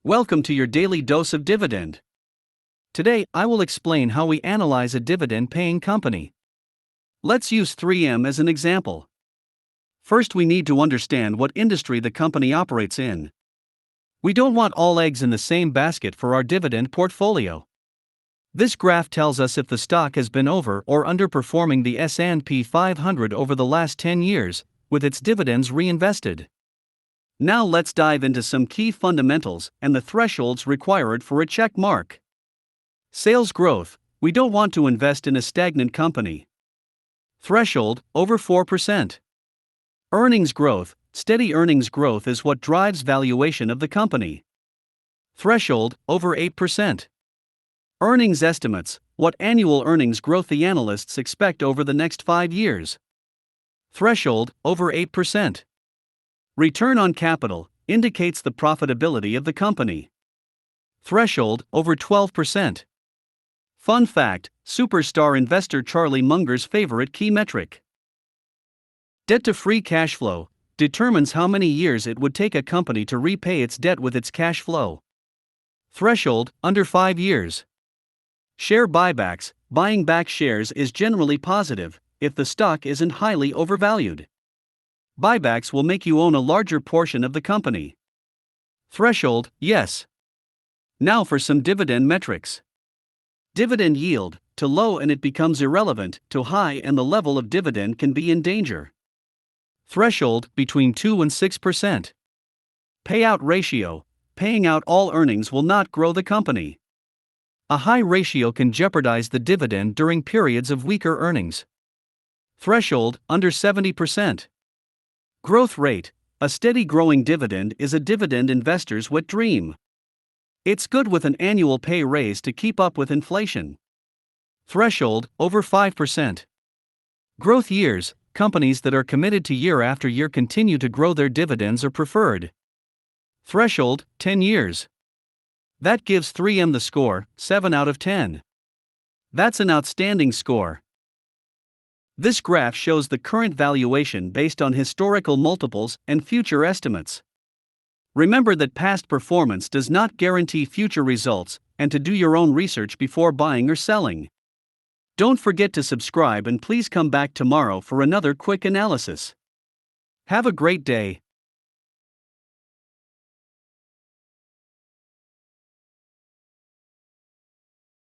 Welcome to your daily dose of dividend. Today, I will explain how we analyze a dividend-paying company. Let's use 3M as an example. First, we need to understand what industry the company operates in. We don't want all eggs in the same basket for our dividend portfolio. This graph tells us if the stock has been over or underperforming the S&P 500 over the last 10 years, with its dividends reinvested. Now let's dive into some key fundamentals and the thresholds required for a check mark. Sales growth: we don't want to invest in a stagnant company. Threshold: over 4%. Earnings growth: steady earnings growth is what drives valuation of the company. Threshold: over 8%. Earnings estimates: what annual earnings growth the analysts expect over the next 5 years. Threshold: over 8%. Return on capital indicates the profitability of the company. Threshold: over 12%. Fun fact: superstar investor Charlie Munger's favorite key metric. Debt to free cash flow determines how many years it would take a company to repay its debt with its cash flow. Threshold: under 5 years. Share buybacks: buying back shares is generally positive if the stock isn't highly overvalued. Buybacks will make you own a larger portion of the company. Threshold: yes. Now for some dividend metrics. Dividend yield: to low and it becomes irrelevant, to high and the level of dividend can be in danger. Threshold: between 2 and 6%. Payout ratio: paying out all earnings will not grow the company. A high ratio can jeopardize the dividend during periods of weaker earnings. Threshold: under 70%. Growth rate: a steady growing dividend is a dividend investor's wet dream. It's good with an annual pay raise to keep up with inflation. Threshold: over 5%. Growth years: companies that are committed to year after year continue to grow their dividends are preferred. Threshold: 10 years. That gives 3M the score, 7 out of 10. That's an outstanding score. This graph shows the current valuation based on historical multiples and future estimates. Remember that past performance does not guarantee future results, and to do your own research before buying or selling. Don't forget to subscribe and please come back tomorrow for another quick analysis. Have a great day.